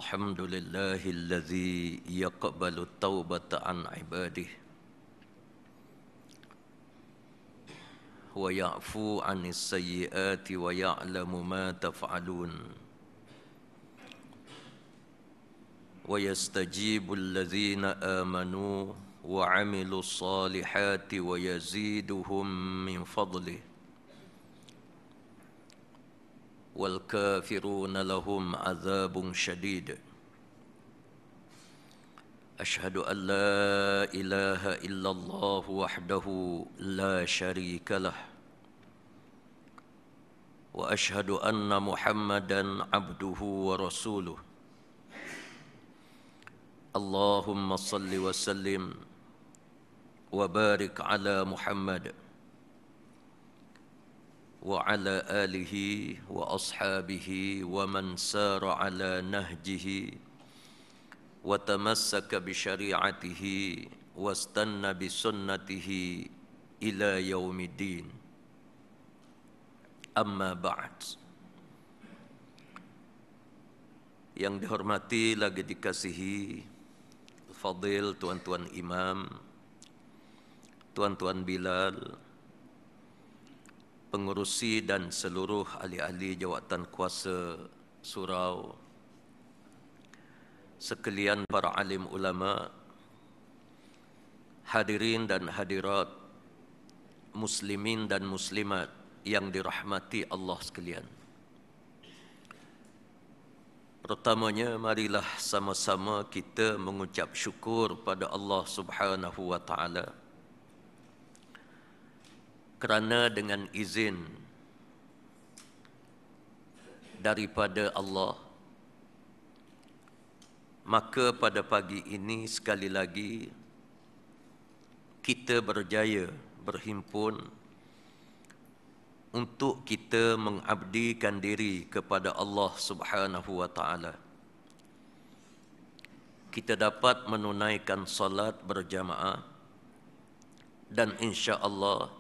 الحمد لله الذي يقبل التوبة عن عباده ويعفو عن السيئات ويعلم ما تفعلون ويستجيب الذين آمنوا وعملوا الصالحات ويزيدهم من فضله والكافرون لهم عذاب شديد. أشهد أن لا إله إلا الله وحده لا شريك له وأشهد أن محمدًا عبده ورسوله. اللهم صل وسلم وبارك على محمد وعلى آله وأصحابه ومن سار على نهجه وتمسك بشريعته واستنى بسنته إلى يوم الدين. أما بعد. Yang dihormati lagi dikasihi Fadil, tuan-tuan imam, tuan-tuan Bilal, pengurusi dan seluruh ahli-ahli jawatan kuasa surau, sekalian para alim ulama, hadirin dan hadirat, muslimin dan muslimat yang dirahmati Allah sekalian. Pertamanya, marilah sama-sama kita mengucap syukur pada Allah Subhanahu wa taala kerana dengan izin daripada Allah, maka pada pagi ini sekali lagi kita berjaya berhimpun untuk kita mengabdikan diri kepada Allah Subhanahu wa taala. Kita dapat menunaikan salat berjamaah dan insya-Allah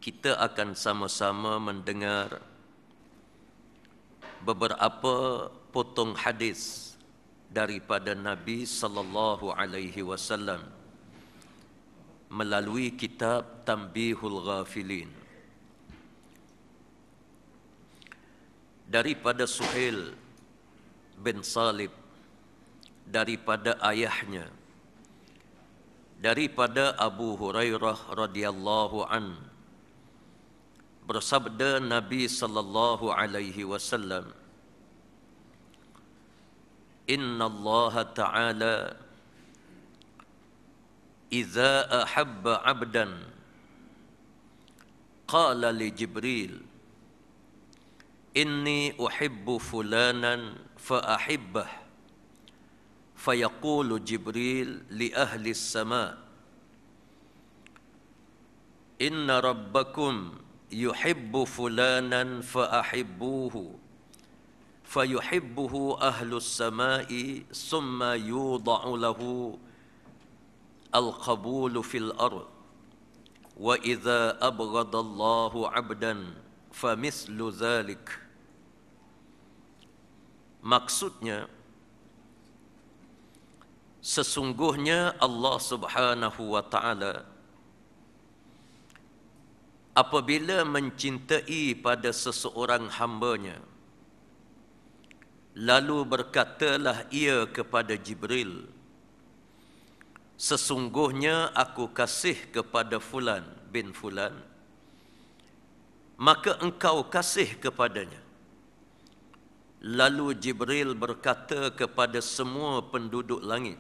kita akan sama-sama mendengar beberapa potong hadis daripada Nabi sallallahu alaihi wasallam melalui kitab Tanbihul Ghafilin. Daripada Suhail bin Salib, daripada ayahnya, daripada Abu Hurairah radhiyallahu an, bersabda Nabi sallallahu alaihi wasallam, Inna Allah Ta'ala idza ahabba 'abdan qala li Jibril inni uhibbu fulanan fa ahibbah fayaqulu Jibril li ahli as-sama' inna rabbakum yuhibbu fulanan fa ahibbuhu fayuhibbuhu ahlus sama'i summa yudha'u lahu al-qabulu fil ard wa idza abghadallahu 'abdan famithlu dzalik. Maksudnya, sesungguhnya Allah Subhanahu wa taala apabila mencintai pada seseorang hamba-Nya, lalu berkatalah ia kepada Jibril, sesungguhnya aku kasih kepada fulan bin fulan, maka engkau kasih kepadanya. Lalu Jibril berkata kepada semua penduduk langit,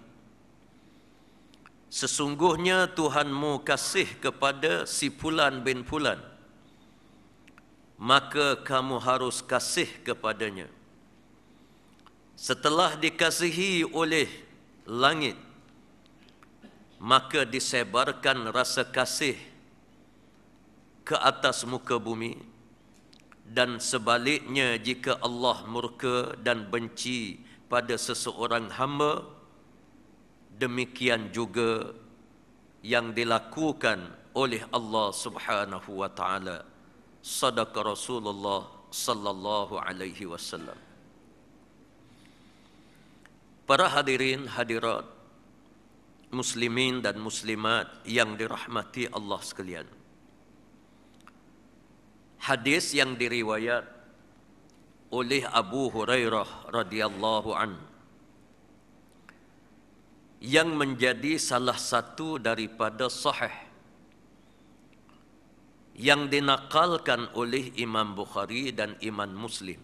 sesungguhnya Tuhanmu kasih kepada si fulan bin fulan, maka kamu harus kasih kepadanya. Setelah dikasihi oleh langit, maka disebarkan rasa kasih ke atas muka bumi, dan sebaliknya jika Allah murka dan benci pada seseorang hamba, demikian juga yang dilakukan oleh Allah Subhanahu wa taala. Sadaqa Rasulullah sallallahu alaihi wasallam. Para hadirin hadirat, muslimin dan muslimat yang dirahmati Allah sekalian. Hadis yang diriwayat oleh Abu Hurairah radhiyallahu an, yang menjadi salah satu daripada sahih yang dinakalkan oleh Imam Bukhari dan Imam Muslim.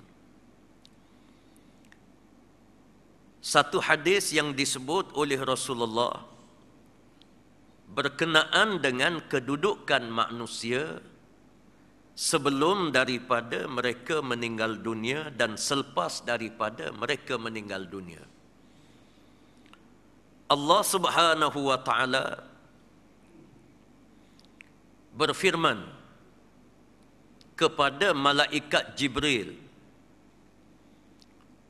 Satu hadis yang disebut oleh Rasulullah berkenaan dengan kedudukan manusia sebelum daripada mereka meninggal dunia dan selepas daripada mereka meninggal dunia. Allah Subhanahu wa taala berfirman kepada malaikat Jibril,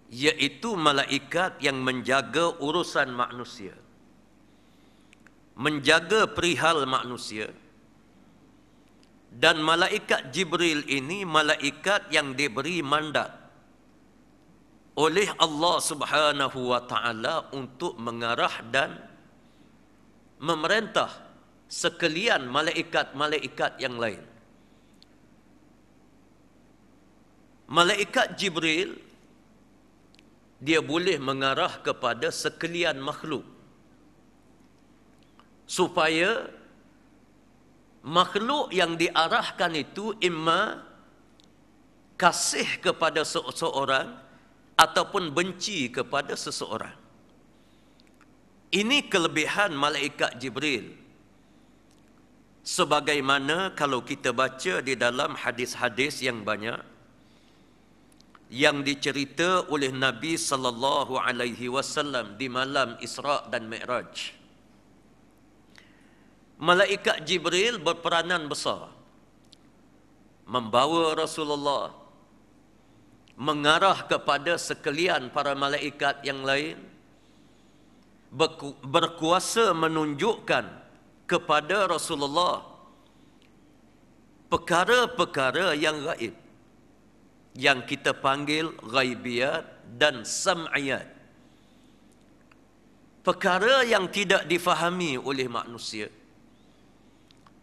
yaitu malaikat yang menjaga urusan manusia, menjaga perihal manusia. Dan malaikat Jibril ini malaikat yang diberi mandat oleh Allah Subhanahu wa taala untuk mengarah dan memerintah sekalian malaikat-malaikat yang lain. Malaikat Jibril dia boleh mengarah kepada sekalian makhluk supaya makhluk yang diarahkan itu imma kasih kepada seseorang ataupun benci kepada seseorang. Ini kelebihan malaikat Jibril. Sebagaimana kalau kita baca di dalam hadis-hadis yang banyak yang dicerita oleh Nabi sallallahu alaihi wasallam di malam Isra dan Mi'raj. Malaikat Jibril berperanan besar membawa Rasulullah, mengarah kepada sekalian para malaikat yang lain, berkuasa menunjukkan kepada Rasulullah perkara-perkara yang gaib, yang kita panggil ghaibiyat dan sam'iyat. Perkara yang tidak difahami oleh manusia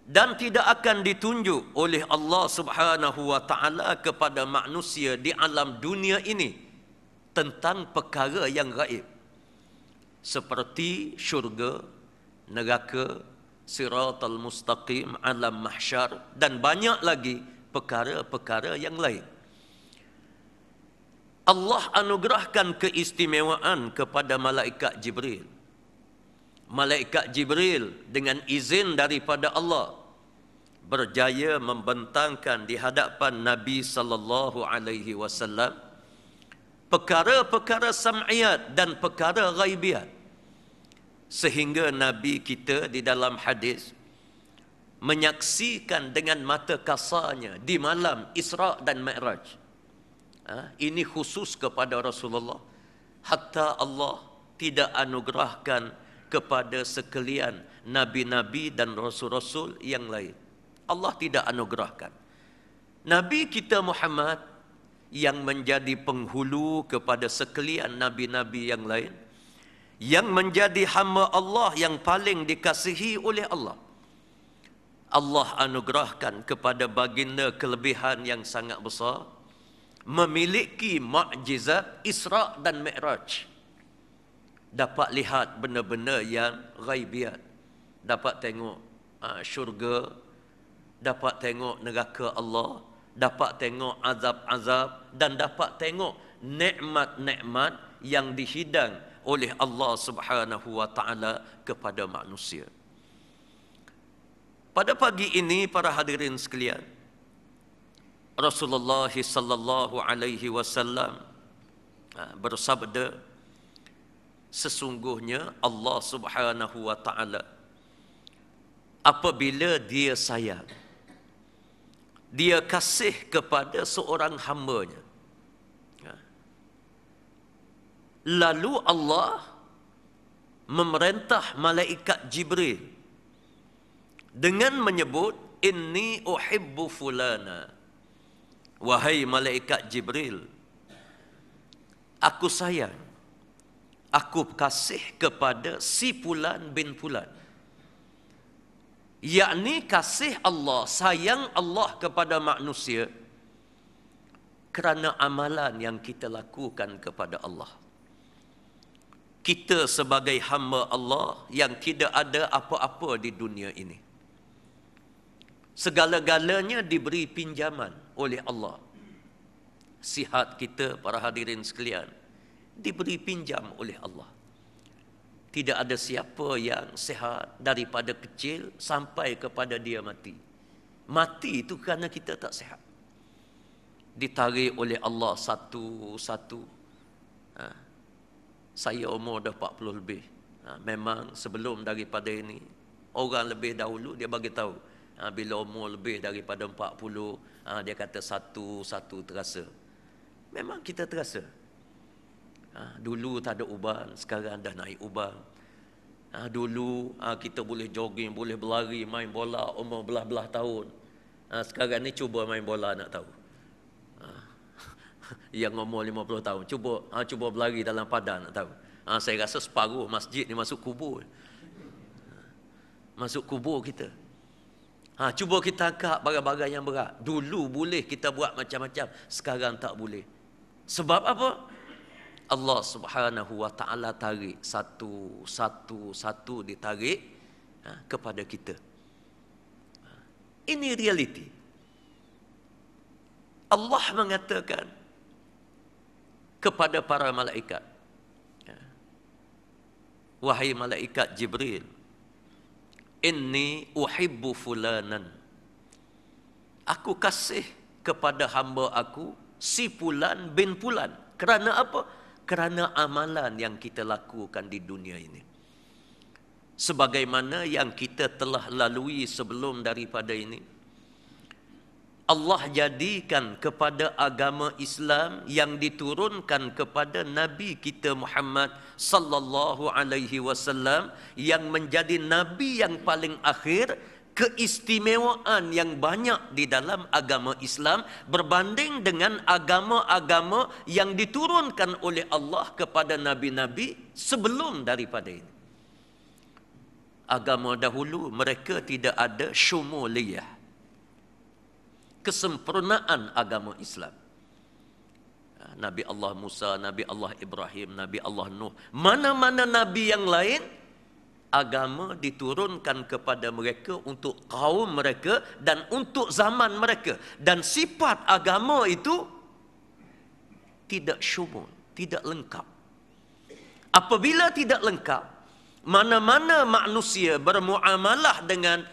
dan tidak akan ditunjuk oleh Allah Subhanahu wa taala kepada manusia di alam dunia ini tentang perkara yang gaib, seperti syurga, neraka, siratal mustaqim, alam mahsyar dan banyak lagi perkara-perkara yang lain. Allah anugerahkan keistimewaan kepada malaikat Jibril. Malaikat Jibril dengan izin daripada Allah berjaya membentangkan di hadapan Nabi sallallahu alaihi wasallam perkara-perkara sam'iyat dan perkara ghaibiyat, sehingga Nabi kita di dalam hadis menyaksikan dengan mata kasarnya di malam Isra dan Mi'raj. Ini khusus kepada Rasulullah, hatta Allah tidak anugerahkan kepada sekalian nabi-nabi dan rasul-rasul yang lain. Allah tidak anugerahkan. Nabi kita Muhammad yang menjadi penghulu kepada sekalian nabi-nabi yang lain, yang menjadi hamba Allah yang paling dikasihi oleh Allah. Allah anugerahkan kepada baginda kelebihan yang sangat besar, memiliki mukjizat Isra dan Mi'raj. Dapat lihat benda-benda yang ghaibiyat, dapat tengok syurga, dapat tengok neraka Allah, dapat tengok azab-azab dan dapat tengok nikmat-nikmat yang dihidang oleh Allah Subhanahu wa taala kepada manusia. Pada pagi ini para hadirin sekalian, Rasulullah sallallahu alaihi wasallam bersabda, sesungguhnya Allah Subhanahu wa taala apabila dia sayang, dia kasih kepada seorang hamba-Nya, lalu Allah memerintah malaikat Jibril dengan menyebut, inni uhibbu fulana, wahai malaikat Jibril, aku sayang, aku kasih kepada si fulan bin fulan. Yakni kasih Allah, sayang Allah kepada manusia kerana amalan yang kita lakukan kepada Allah. Kita sebagai hamba Allah yang tidak ada apa-apa di dunia ini, segala-galanya diberi pinjaman oleh Allah. Sihat kita, para hadirin sekalian, diberi pinjam oleh Allah. Tidak ada siapa yang sihat daripada kecil sampai kepada dia mati. Mati itu kerana kita tak sihat. Ditarik oleh Allah satu-satu. Saya umur dah 40 lebih. Memang sebelum daripada ini, orang lebih dahulu dia bagi tahu. Bila umur lebih daripada 40, dia kata satu-satu terasa. Memang kita terasa. Dulu tak ada uban, sekarang dah naik uban. Dulu kita boleh jogging, boleh berlari, main bola umur belah-belah tahun. Sekarang ni cuba main bola nak tahu. Yang umur 50 tahun, cuba berlari dalam padang nak tahu. Saya rasa separuh masjid ni masuk kubur. Masuk kubur kita. Cuba kita angkat barang-barang yang berat. Dulu boleh kita buat macam-macam, sekarang tak boleh. Sebab apa? Allah Subhanahu wa taala tarik satu ditarik kepada kita. Ini realiti. Allah mengatakan kepada para malaikat, wahai malaikat Jibril, inni uhibbu fulanan. Aku kasih kepada hamba aku si fulan bin fulan. Kerana apa? Kerana amalan yang kita lakukan di dunia ini. Sebagaimana yang kita telah lalui sebelum daripada ini, Allah jadikan kepada agama Islam yang diturunkan kepada Nabi kita Muhammad sallallahu alaihi wasallam, yang menjadi nabi yang paling akhir, keistimewaan yang banyak di dalam agama Islam berbanding dengan agama-agama yang diturunkan oleh Allah kepada nabi-nabi sebelum daripada ini. Agama dahulu mereka tidak ada syumuliyah, kesempurnaan agama Islam. Nabi Allah Musa, Nabi Allah Ibrahim, Nabi Allah Nuh, mana-mana nabi yang lain, agama diturunkan kepada mereka untuk kaum mereka dan untuk zaman mereka. Dan sifat agama itu tidak syumul, tidak lengkap. Apabila tidak lengkap, mana-mana manusia bermuamalah dengan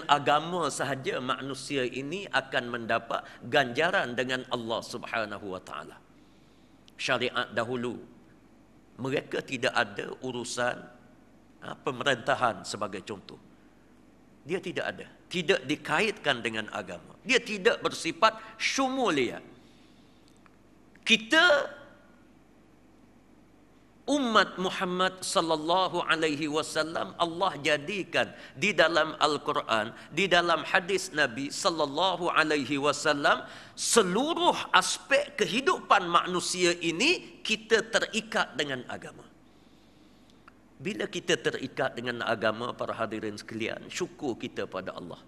agama sahaja, manusia ini akan mendapat ganjaran dengan Allah Subhanahu wa taala. Syariat dahulu, mereka tidak ada urusan pemerintahan sebagai contoh. Dia tidak ada. Tidak dikaitkan dengan agama. Dia tidak bersifat syumuliyah. Kita umat Muhammad sallallahu alaihi wasallam, Allah jadikan di dalam Al-Quran, di dalam hadis Nabi sallallahu alaihi wasallam, seluruh aspek kehidupan manusia ini kita terikat dengan agama. Bila kita terikat dengan agama, para hadirin sekalian, syukur kita pada Allah.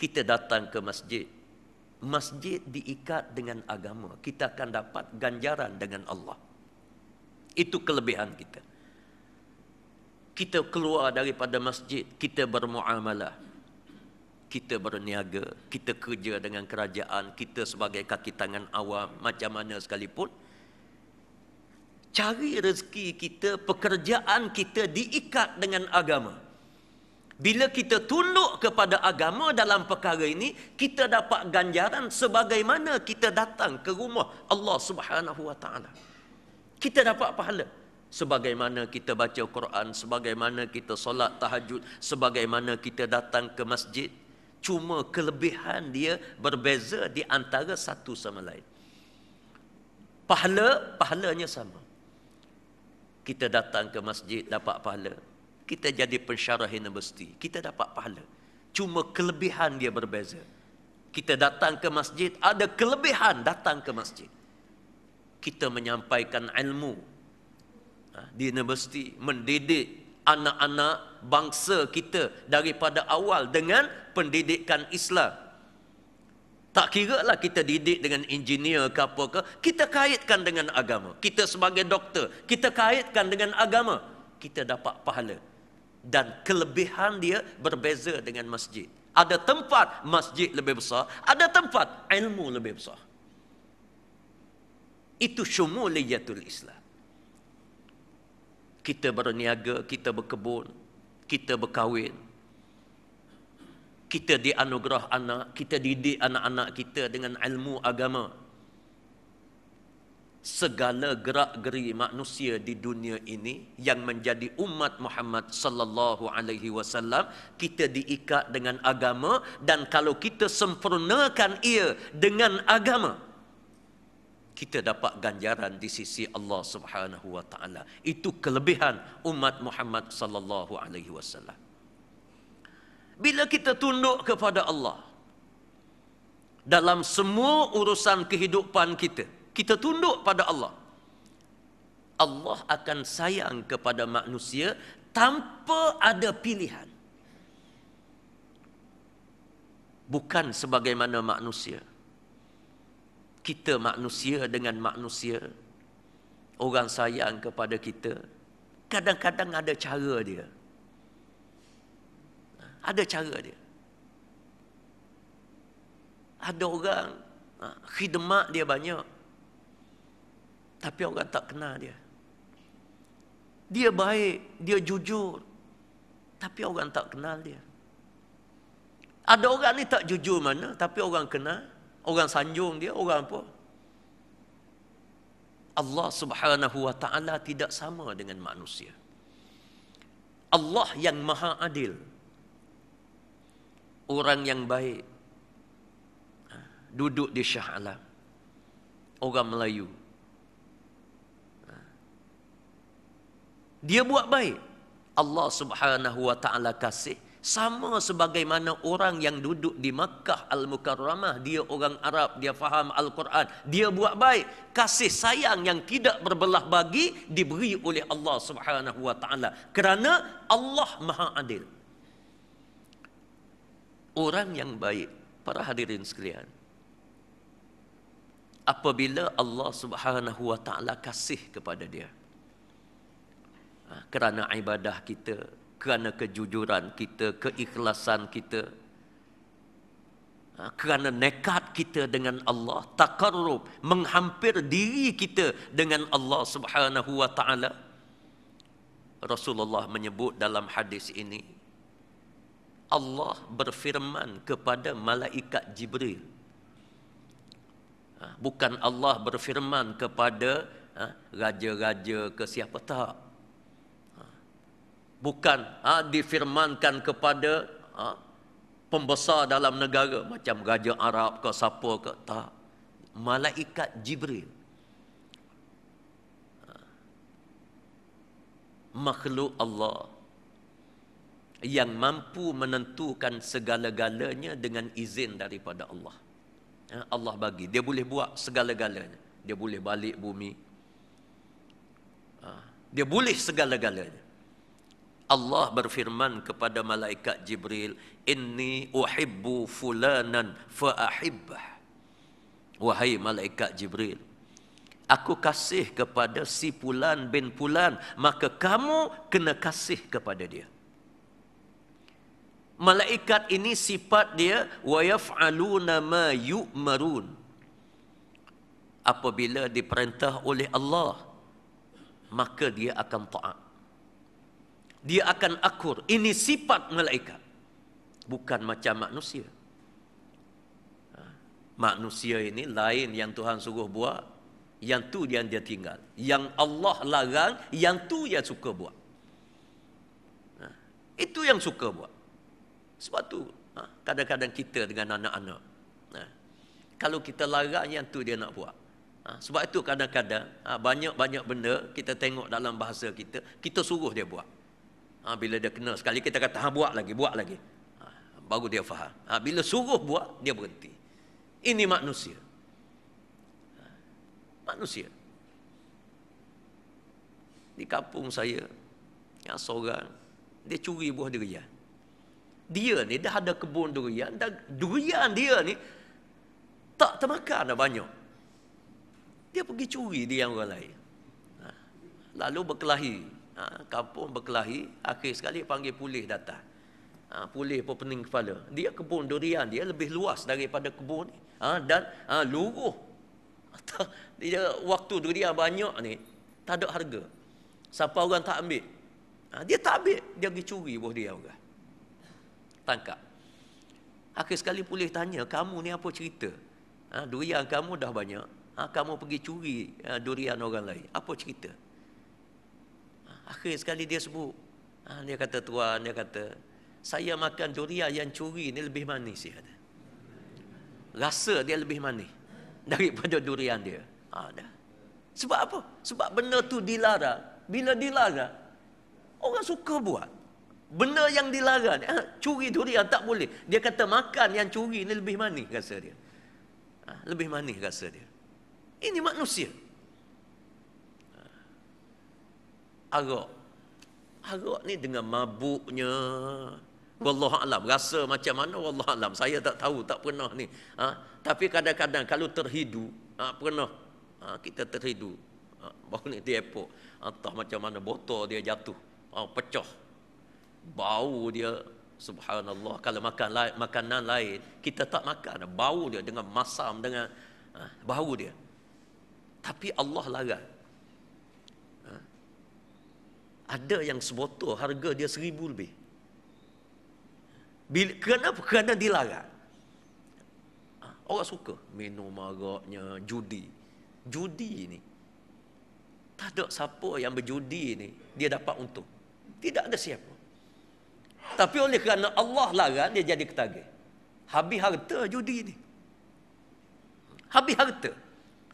Kita datang ke masjid, masjid diikat dengan agama, kita akan dapat ganjaran dengan Allah. Itu kelebihan kita. Kita keluar daripada masjid, kita bermuamalah, kita berniaga, kita kerja dengan kerajaan, kita sebagai kaki tangan awam, macam mana sekalipun, cari rezeki kita, pekerjaan kita diikat dengan agama. Bila kita tunduk kepada agama dalam perkara ini, kita dapat ganjaran sebagaimana kita datang ke rumah Allah Subhanahu wa taala. Kita dapat pahala. Sebagaimana kita baca Quran, sebagaimana kita solat tahajud, sebagaimana kita datang ke masjid. Cuma kelebihan dia berbeza di antara satu sama lain. Pahalanya sama. Kita datang ke masjid dapat pahala. Kita jadi pensyarah universiti, kita dapat pahala. Cuma kelebihan dia berbeza. Kita datang ke masjid, ada kelebihan datang ke masjid. kita menyampaikan ilmu di universiti, mendidik anak-anak bangsa kita daripada awal dengan pendidikan Islam. Tak kira lah kita didik dengan engineer ke apa ke, kita kaitkan dengan agama. Kita sebagai doktor, kita kaitkan dengan agama, kita dapat pahala. Dan kelebihan dia berbeza dengan masjid. Ada tempat masjid lebih besar, ada tempat ilmu lebih besar. Itu syumuliyatul Islam. Kita berniaga, kita berkebun, kita berkahwin, kita dianugerah anak, kita didik anak-anak kita dengan ilmu agama. Segala gerak-geri manusia di dunia ini yang menjadi umat Muhammad sallallahu alaihi wasallam, kita diikat dengan agama, dan kalau kita sempurnakan ia dengan agama, kita dapat ganjaran di sisi Allah Subhanahu wa taala. Itu kelebihan umat Muhammad sallallahu alaihi wasallam. Bila kita tunduk kepada Allah dalam semua urusan kehidupan kita, kita tunduk pada Allah, Allah akan sayang kepada manusia tanpa ada pilihan. Bukan sebagaimana manusia. Kita manusia dengan manusia, orang sayang kepada kita, kadang-kadang ada cara dia. Ada cara dia. Ada orang khidmat dia banyak, tapi orang tak kenal dia. Dia baik, dia jujur, tapi orang tak kenal dia. Ada orang ni tak jujur mana, tapi orang kenal. Orang sanjung dia, orang apa? Allah Subhanahu wa taala tidak sama dengan manusia. Allah yang maha adil, orang yang baik, duduk di Shah Alam, orang Melayu, dia buat baik, Allah Subhanahu wa taala kasih. Sama sebagaimana orang yang duduk di Makkah Al-Mukarramah, dia orang Arab, dia faham Al-Quran, dia buat baik. Kasih sayang yang tidak berbelah bagi diberi oleh Allah Subhanahu wa taala, kerana Allah Maha Adil. Orang yang baik, para hadirin sekalian, apabila Allah Subhanahu wa taala kasih kepada dia, kerana ibadah kita, kerana kejujuran kita, keikhlasan kita, kerana nekat kita dengan Allah, taqarrub, menghampir diri kita dengan Allah Subhanahu wa taala. Rasulullah menyebut dalam hadis ini, Allah berfirman kepada malaikat Jibril. Bukan Allah berfirman kepada raja-raja ke siapa, tak. Bukan difirmankan kepada pembesar dalam negara macam Raja Arab ke siapa ke, tak. Malaikat Jibril, makhluk Allah yang mampu menentukan segala-galanya dengan izin daripada Allah. Allah bagi, dia boleh buat segala-galanya. Dia boleh balik bumi, dia boleh segala-galanya. Allah berfirman kepada malaikat Jibril, inni uhibbu fulanan fa'ahibbah. Wahai malaikat Jibril, aku kasih kepada si Fulan bin Fulan, maka kamu kena kasih kepada dia. Malaikat ini sifat dia, wa yaf'aluna ma yu'marun. Apabila diperintah oleh Allah, maka dia akan taat. Dia akan akur. Ini sifat malaikat, bukan macam manusia. Manusia ini lain, yang Tuhan suruh buat, yang tu dia tinggal. Yang Allah larang, yang tu dia suka buat. Itu yang suka buat. Sebab tu kadang-kadang kita dengan anak-anak, kalau kita larang, yang tu dia nak buat. Sebab itu kadang-kadang banyak-banyak benda kita tengok dalam bahasa kita, kita suruh dia buat. Bila dia kena sekali, kita kata buat lagi, baru dia faham. Bila suruh buat, dia berhenti. Ini manusia. Manusia. di kampung saya, yang seorang, dia curi buah durian. Dia ni dah ada kebun durian, dan durian dia ni tak termakan dah banyak. Dia pergi curi di yang orang lain. Lalu berkelahi. Kampung berkelahi, akhir sekali panggil polis datang. Polis pun pening kepala. Dia kebun durian dia lebih luas daripada kebun ni. Dan luruh. Dia waktu durian banyak ni, tak ada harga. Siapa orang tak ambil, dia tak ambil, dia pergi curi buah dia orang. Tangkap. Akhir sekali polis tanya, kamu ni apa cerita? Durian kamu dah banyak, kamu pergi curi durian orang lain. Apa cerita? Akhir sekali dia sebut. Dia kata, tuan, dia kata, saya makan durian yang curi ni lebih manis. Dia kata. Rasa dia lebih manis daripada durian dia. Dah. Sebab apa? Sebab benda tu dilarang. Bila dilarang, orang suka buat. Benda yang dilarang, curi durian tak boleh. Dia kata makan yang curi ni lebih manis rasa dia. Lebih manis rasa dia. Ini manusia. Arak ni dengan mabuknya, wallahualam, rasa macam mana wallahualam, saya tak tahu, tak pernah ni. Tapi kadang-kadang kalau terhidu, pernah kita terhidu, baru ni di airport, entah macam mana botol dia jatuh, pecah, bau dia, subhanallah. Kalau makan makanan lain kita tak makan, bau dia dengan masam, dengan bau dia. Tapi Allah larang. Ada yang sebotol harga dia 1,000 lebih. Kenapa? Kerana dilarang. Orang suka minum araknya, judi. Judi ni, tak ada siapa yang berjudi ni dia dapat untung. Tidak ada siapa. Tapi oleh kerana Allah larang, dia jadi ketagih. Habis harta judi ni. Habis harta.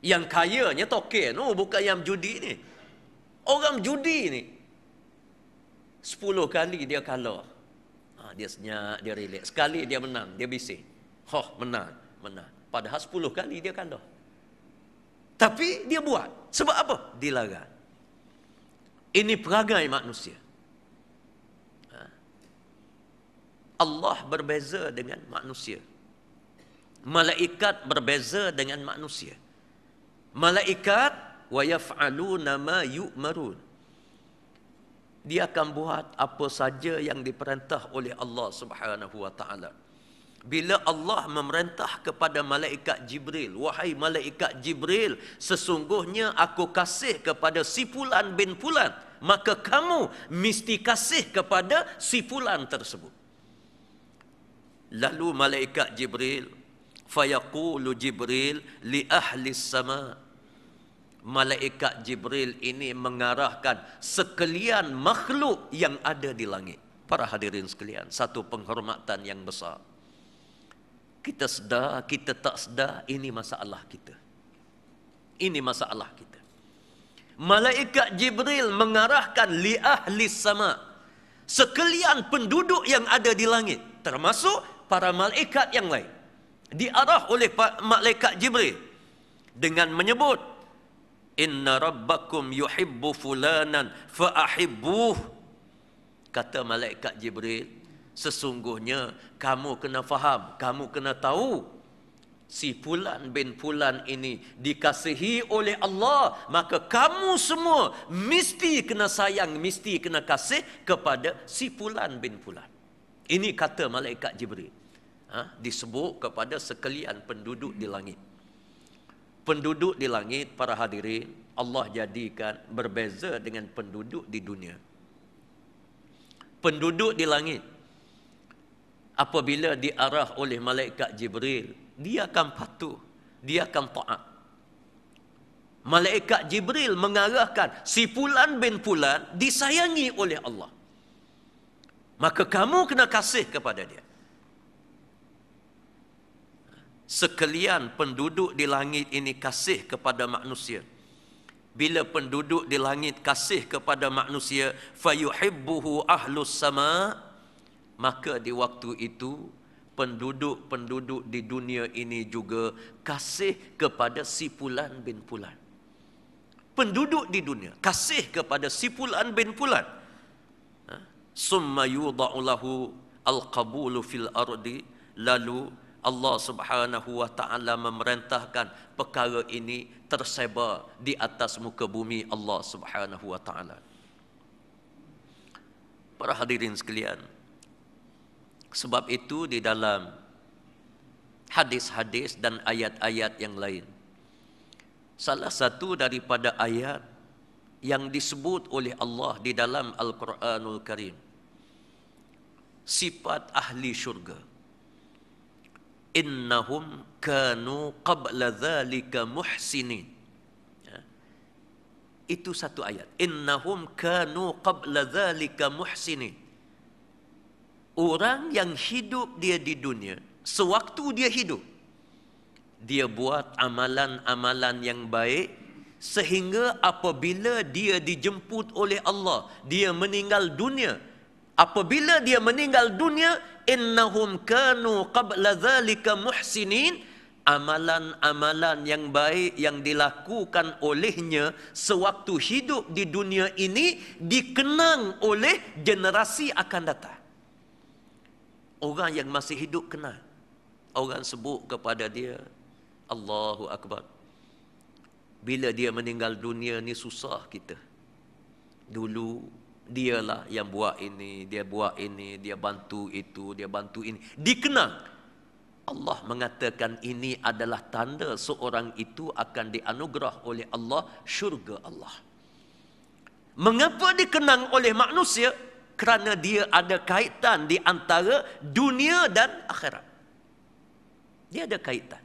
Yang kayanya token, bukan yang judi ni. Orang judi ni 10 kali dia kalah. Dia senyap, dia relax. Sekali dia menang, dia bising. Menang. Padahal 10 kali dia kalah. Tapi dia buat. Sebab apa? Dilarang. Ini perangai manusia. Allah berbeza dengan manusia. Malaikat berbeza dengan manusia. Malaikat wa yaf'aluna ma yu'marun. Dia akan buat apa saja yang diperintah oleh Allah Subhanahu wa taala. Bila Allah memerintah kepada malaikat Jibril, wahai malaikat Jibril, sesungguhnya aku kasih kepada si fulan bin fulan, maka kamu mesti kasih kepada si fulan tersebut. Lalu malaikat Jibril, fayaqulu Jibril li ahli sama. Malaikat Jibril ini mengarahkan sekalian makhluk yang ada di langit. Para hadirin sekalian, satu penghormatan yang besar. Kita sedar, kita tak sedar, ini masalah kita. Ini masalah kita. Malaikat Jibril mengarahkan li ahli sama, sekalian penduduk yang ada di langit, termasuk para malaikat yang lain, diarah oleh malaikat Jibril dengan menyebut, inna rabbakum yuhibbu fulanan fa'ahibbuh. Kata malaikat Jibril, sesungguhnya kamu kena faham, kamu kena tahu, si fulan bin fulan ini dikasihi oleh Allah, maka kamu semua mesti kena sayang, mesti kena kasih kepada si fulan bin fulan. Ini kata malaikat Jibril. Disebut kepada sekalian penduduk di langit. Penduduk di langit, para hadirin, Allah jadikan berbeza dengan penduduk di dunia. Penduduk di langit, apabila diarah oleh malaikat Jibril, dia akan patuh, dia akan taat. Malaikat Jibril mengarahkan si fulan bin fulan disayangi oleh Allah, maka kamu kena kasih kepada dia. Sekalian penduduk di langit ini kasih kepada manusia. Bila penduduk di langit kasih kepada manusia, fayuhibbuhu ahlus sama, maka di waktu itu penduduk-penduduk di dunia ini juga kasih kepada si fulan bin fulan. penduduk di dunia, kasih kepada si fulan bin fulan. Summa yudha'u lahu al-qabulu fil ardi, lalu Allah Subhanahu wa taala memerintahkan perkara ini tersebar di atas muka bumi Allah Subhanahu wa taala. Para hadirin sekalian, sebab itu di dalam hadis-hadis dan ayat-ayat yang lain, salah satu daripada ayat yang disebut oleh Allah di dalam Al-Quranul Karim, sifat ahli syurga. Innahum kanu qabla dhalika muhsinin. Ya. Itu satu ayat. Innahum kanu qabla dhalika muhsinin. Orang yang hidup dia di dunia, sewaktu dia hidup, dia buat amalan-amalan yang baik, sehingga apabila dia dijemput oleh Allah, dia meninggal dunia. Apabila dia meninggal dunia, innahum kanu qabla dzalika muhsinin, amalan-amalan yang baik yang dilakukan olehnya sewaktu hidup di dunia ini dikenang oleh generasi akan datang. Orang yang masih hidup kenal. Orang sebut kepada dia, Allahu Akbar. Bila dia meninggal dunia ni susah kita. Dulu dialah yang buat ini, dia buat ini, dia bantu itu, dia bantu ini. Dikenang. Allah mengatakan ini adalah tanda seorang itu akan dianugerah oleh Allah syurga Allah. Mengapa dikenang oleh manusia? Kerana dia ada kaitan di antara dunia dan akhirat. Dia ada kaitan.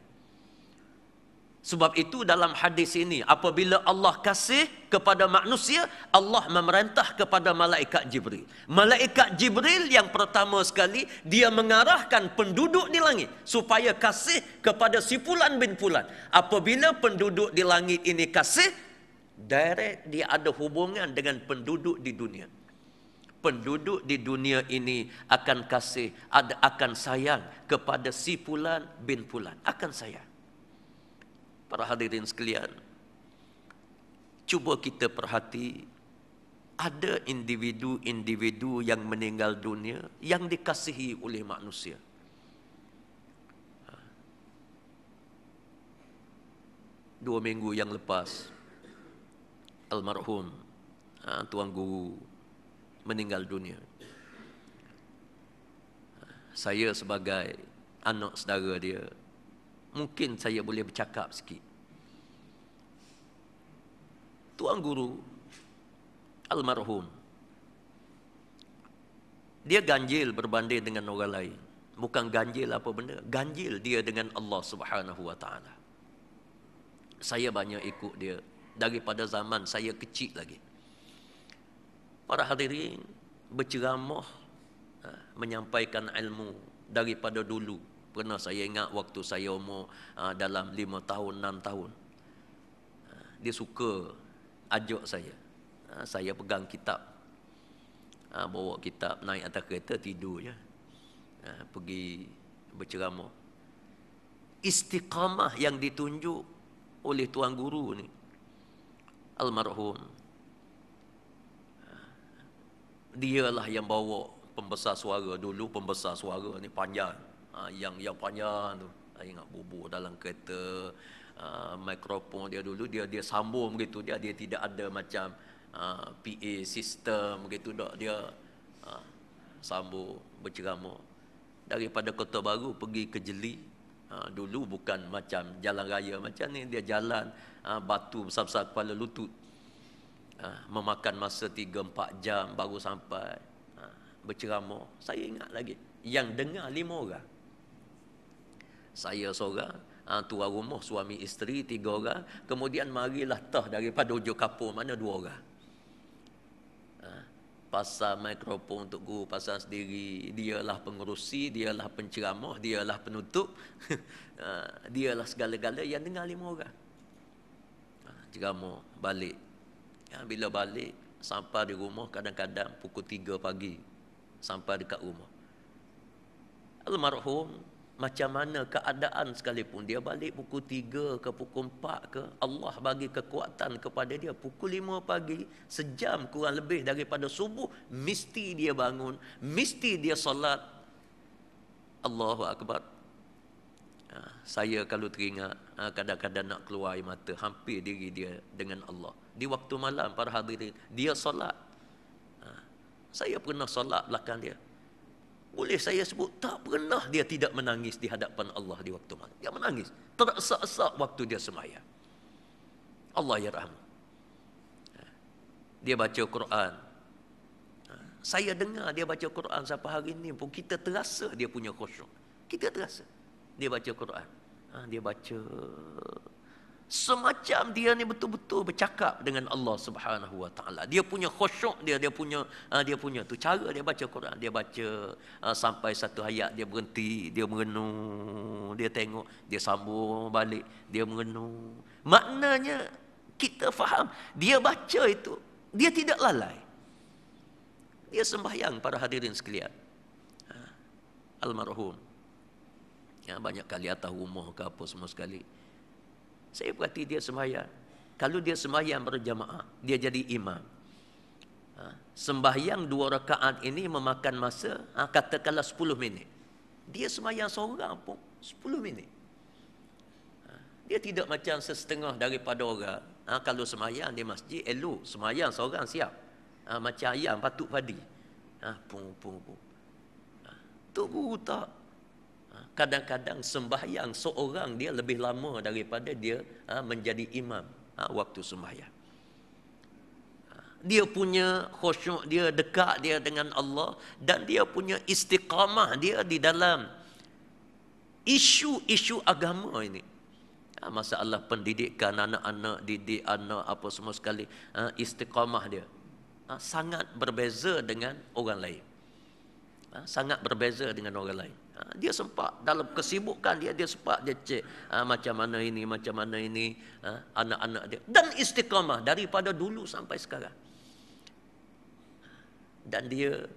Sebab itu dalam hadis ini, apabila Allah kasih kepada manusia, Allah memerintah kepada malaikat Jibril. Malaikat Jibril yang pertama sekali, dia mengarahkan penduduk di langit supaya kasih kepada si fulan bin fulan. Apabila penduduk di langit ini kasih, direct dia ada hubungan dengan penduduk di dunia. Penduduk di dunia ini akan kasih, akan sayang kepada si fulan bin fulan. Akan sayang. Para hadirin sekalian, cuba kita perhati, ada individu-individu yang meninggal dunia yang dikasihi oleh manusia. 2 minggu yang lepas, almarhum Tuan Guru meninggal dunia. Saya sebagai anak saudara dia, mungkin saya boleh bercakap sikit. Tuan Guru almarhum, dia ganjil berbanding dengan orang lain. Bukan ganjil apa benda, ganjil dia dengan Allah Subhanahu wa taala. Saya banyak ikut dia daripada zaman saya kecil lagi. Para hadirin, berceramah, menyampaikan ilmu daripada dulu. Pernah saya ingat waktu saya umur dalam 5 tahun, 6 tahun. Dia suka ajak saya. Saya pegang kitab. Bawa kitab, naik atas kereta, tidur je. Pergi berceramah. Istiqamah yang ditunjuk oleh Tuan Guru ni, almarhum, dialah yang bawa pembesar suara. Dulu pembesar suara ni panjang. Yang panjang tu, saya ingat bubur dalam kereta, mikrofon dia dulu dia sambung begitu, dia tidak ada macam PA sistem begitu dak, dia sambung berceramah daripada Kota Baru pergi ke Jeli. Dulu bukan macam jalan raya macam ni, dia jalan batu besar-besar kepala lutut, memakan masa 3-4 jam baru sampai. Berceramah, saya ingat lagi, yang dengar 5 orang. Saya seorang, tuan rumah, suami isteri 3 orang, kemudian marilah tah daripada hujung kapur mana 2 orang. Pasal mikrofon untuk guru pasal sendiri, dialah pengerusi, dialah penceramah, dialah penutup, dialah segala-gala, yang dengar 5 orang. Ceramah, balik. Bila balik, sampai di rumah kadang-kadang pukul 3 pagi, sampai dekat rumah. Almarhum macam mana keadaan sekalipun, dia balik pukul 3 ke pukul 4 ke, Allah bagi kekuatan kepada dia, pukul 5 pagi, sejam kurang lebih daripada subuh, mesti dia bangun, mesti dia solat. Allahu Akbar. Saya kalau teringat, kadang-kadang nak keluar air mata, hampir diri dia dengan Allah. Di waktu malam, para hadirin, dia solat. Saya pernah solat belakang dia. Boleh saya sebut, tak pernah dia tidak menangis di hadapan Allah di waktu malam. Dia menangis, teresak-esak waktu dia sembahyang. Allah yarham. Dia baca Quran. Saya dengar dia baca Quran sampai hari ini pun, kita terasa dia punya khusyuk. Kita terasa. Dia baca Quran. Dia baca semacam dia ni betul-betul bercakap dengan Allah Subhanahu Wa Taala. Dia punya khusyuk dia punya tu cara dia baca Quran. Dia baca sampai satu ayat dia berhenti, dia merenung, dia tengok, dia sambung balik, dia merenung. Maknanya kita faham, dia baca itu, dia tidak lalai. Dia sembahyang, para hadirin sekalian. Almarhum, banyak kali atas rumah ke apa semua sekali, saya perhati dia sembahyang. Kalau dia sembahyang berjamaah, dia jadi imam. Sembahyang 2 rakaat ini memakan masa katakanlah 10 minit. Dia sembahyang seorang pun 10 minit. Dia tidak macam setengah daripada orang. Kalau sembahyang di masjid, elok. Sembahyang seorang siap. Macam ayam patuk padi. Pung. Tu guru tak. Kadang-kadang sembahyang seorang dia lebih lama daripada dia menjadi imam waktu sembahyang. Dia punya khusyuk dia, dekat dia dengan Allah, dan dia punya istiqamah dia di dalam isu-isu agama ini. Masalah pendidikan anak-anak, didik anak apa semua sekali, istiqamah dia sangat berbeza dengan orang lain. Sangat berbeza dengan orang lain. Dia sempat dalam kesibukan dia sempat dia cek macam mana ini anak-anak dia, dan istiqamah daripada dulu sampai sekarang. Dan dia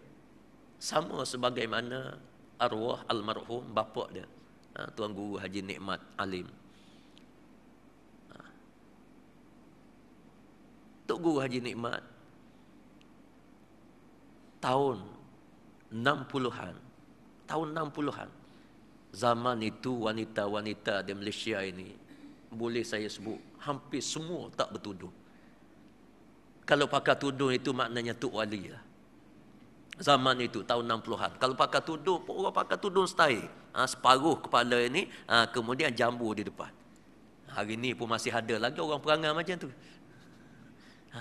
sama sebagaimana arwah almarhum bapa dia, Tuan Guru Haji Nikmat Alim. Tok Guru Haji Nikmat tahun 60-an, zaman itu wanita-wanita di Malaysia ini, boleh saya sebut hampir semua tak bertudung. Kalau pakai tudung itu maknanya tok wali lah. Zaman itu tahun 60-an, kalau pakai tudung, orang pakai tudung style, separuh kepala ini, kemudian jambu di depan. Hari ini pun masih ada lagi orang perangai macam tu.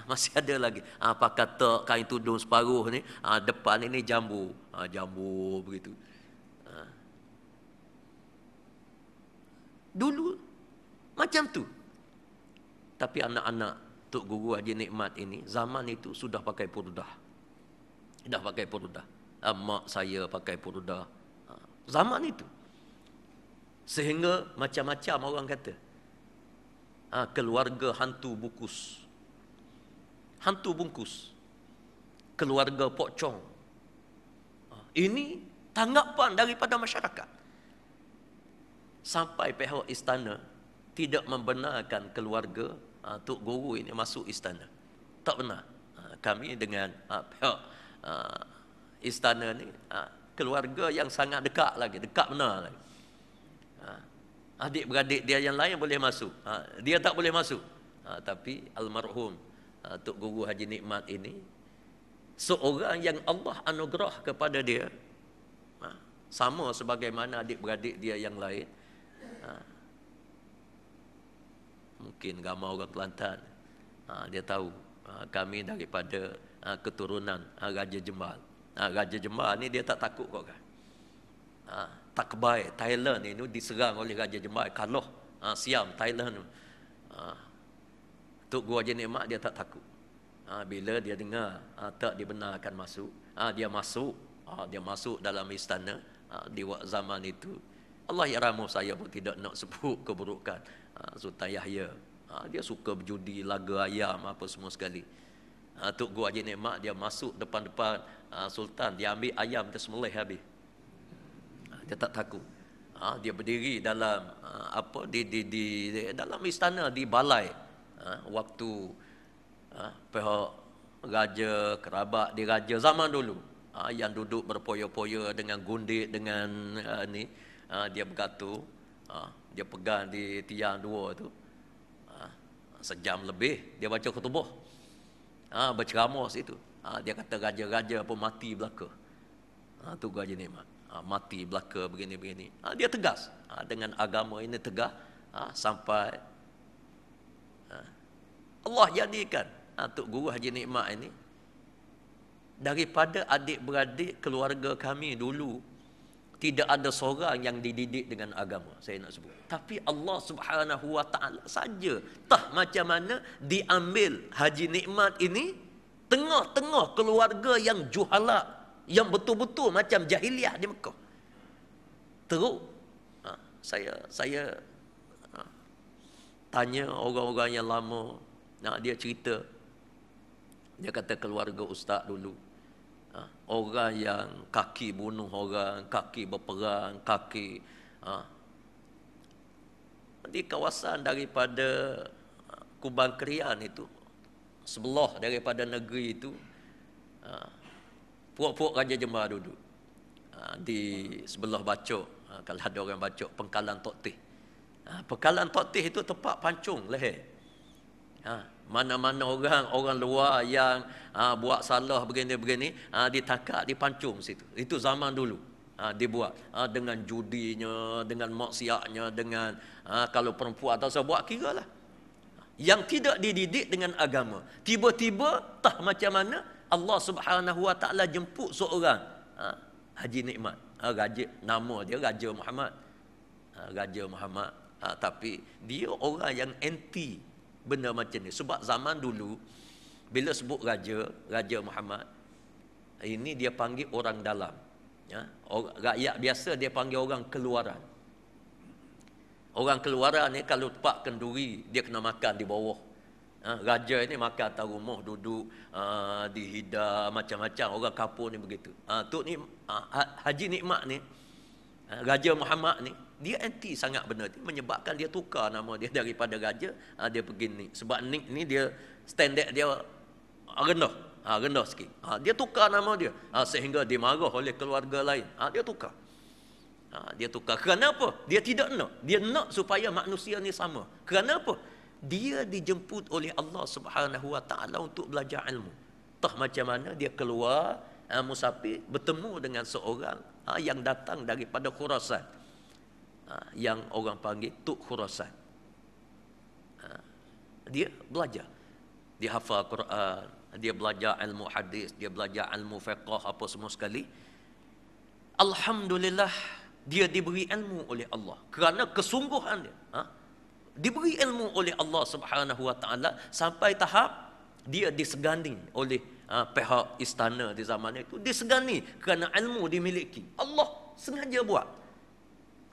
Masih ada lagi. Pakai tok kain tudung separuh ni, depan ini jambu. Jambu begitu. Dulu macam tu. Tapi anak-anak Tok Guru Haji Nikmat ini zaman itu sudah pakai purdah. Dah pakai purdah. Mak saya pakai purdah. Zaman itu. Sehingga macam-macam orang kata. Keluarga hantu bukus. Hantu bungkus, keluarga pocong. Ini tanggapan daripada masyarakat. Sampai pihak istana tidak membenarkan keluarga Tok Guru ini masuk istana. Tak benar. Kami dengan pihak istana ni, keluarga yang sangat dekat lagi, dekat benar lagi. Adik-beradik dia yang lain boleh masuk, dia tak boleh masuk. Tapi almarhum Tok Guru Haji Nikmat ini seorang yang Allah anugerah kepada dia, sama sebagaimana adik-beradik dia yang lain. Mungkin ramai orang Kelantan dia tahu kami daripada keturunan Raja Jembal. Raja Jembal ni dia tak takut kau kan. Takbai Thailand ni diserang oleh Raja Jembal, Kaloh Siam Thailand tu. Tok Guru Haji Nikmat dia tak takut. Bila dia dengar tak dibenarkan masuk, dia masuk dalam istana di zaman itu. Allah yarhamu, saya pun tidak nak sebut keburukan Sultan Yahya. Dia suka berjudi, laga ayam apa semua sekali. Tok Guru Haji Nikmat dia masuk depan-depan Sultan, dia ambil ayam, dia sembelih habis. Dia tak takut. Dia berdiri dalam di dalam istana, di balai. Waktu pihak raja, kerabat di raja zaman dulu, yang duduk berpoya-poya dengan gundik, dengan dia bergatur, dia pegang di tiang dua tu, sejam lebih dia baca khutbah, berceramah situ. Dia kata raja-raja pun mati belaka. Tu Haji Nikmat. Mati belaka begini-begini. Dia tegas. Dengan agama ini tegas. Sampai Allah jadikan Tok Guru Haji Nikmat ini daripada adik-beradik keluarga kami dulu, tidak ada seorang yang dididik dengan agama, saya nak sebut. Tapi Allah Subhanahu Wa Taala saja tah macam mana diambil Haji Nikmat ini tengah-tengah keluarga yang juhala, yang betul-betul macam jahiliah di Mekah. Terus saya tanya orang-orang yang lama, dia cerita, dia kata keluarga ustaz dulu, orang yang kaki bunuh orang, kaki berperang, kaki di kawasan daripada Kubang Krian itu, sebelah daripada negeri itu, puak-puak Raja Jembar duduk di sebelah Bacok. Kalau ada orang Bacok, Pengkalan Tok Tih. Pengkalan Tok Tih itu tempat pancung leher. Mana-mana orang luar yang buat salah begini-begini, ditangkap, dipancung situ. Itu zaman dulu dibuat dengan judinya, dengan maksiatnya, dengan kalau perempuan atau saya buat kira lah. Yang tidak dididik dengan agama, tiba-tiba tah macam mana Allah Subhanahu Wa Taala jemput seorang Haji Nikmat. Raja, nama dia Raja Muhammad. Raja Muhammad, tapi dia orang yang anti benda macam ni. Sebab zaman dulu bila sebut Raja Muhammad, ini dia panggil orang dalam, rakyat biasa dia panggil orang keluaran. Orang keluaran ni kalau tempat kenduri, dia kena makan di bawah. Raja ini makan atas rumah, duduk di hidar, macam-macam. Orang kapur ni begitu. Tok ni Haji Nikmat ni, Raja Muhammad ni, dia anti sangat benda ni, menyebabkan dia tukar nama dia daripada raja, dia pergi ni. Sebab ni dia standard dia rendah sikit. Dia tukar nama dia, sehingga dimarah oleh keluarga lain. Dia tukar. Dia tukar. Kerana apa? Dia tidak nak. Dia nak supaya manusia ni sama. Kerana apa? Dia dijemput oleh Allah Subhanahu Wa Taala untuk belajar ilmu. Tah macam mana dia keluar musafir, bertemu dengan seorang yang datang daripada Khurasan, yang orang panggil Tok Khurasan. Dia belajar, dia hafal Quran, dia belajar ilmu hadis, dia belajar ilmu fiqh, apa semua sekali. Alhamdulillah, dia diberi ilmu oleh Allah kerana kesungguhan dia. Diberi ilmu oleh Allah Subhanahu Wa Taala sampai tahap dia disegani oleh pihak istana di zaman itu, disegani kerana ilmu dimiliki. Allah sengaja buat.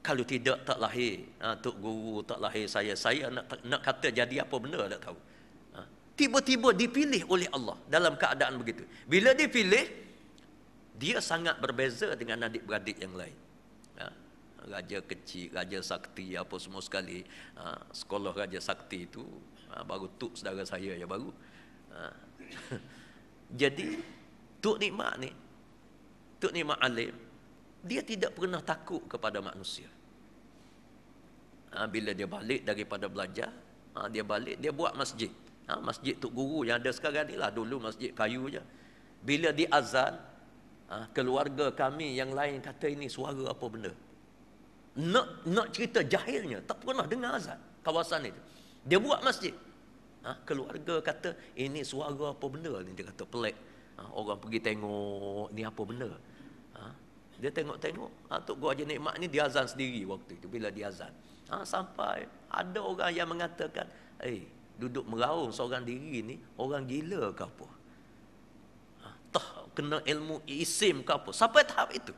Kalau tidak, tak lahir Tok Guru, tak lahir saya nak kata jadi apa benda tak tahu. Tiba-tiba dipilih oleh Allah dalam keadaan begitu. Bila dipilih, dia sangat berbeza dengan adik-beradik yang lain. Raja kecil, Raja Sakti, apa semua sekali. Sekolah Raja Sakti itu baru Tok saudara saya je baru. Jadi Tok Nikmat ni, Tok Nikmat alim, dia tidak pernah takut kepada manusia. Bila dia balik daripada belajar, dia balik, dia buat masjid. Masjid Tok Guru yang ada sekarang ni lah. Dulu masjid kayu je. Bila di azan, keluarga kami yang lain kata ini suara apa benda. Nak cerita jahilnya, tak pernah dengar azan kawasan itu. Dia buat masjid. Keluarga kata ini suara apa benda ni, dia kata pelik. Orang pergi tengok ni apa benda. Dia tengok-tengok, Tok Guru Haji Nikmat ni dia azan sendiri waktu itu bila dia azan. Sampai ada orang yang mengatakan, duduk meraung seorang diri ni orang gila ke apa? Kena ilmu isim ke apa? Sampai tahap itu.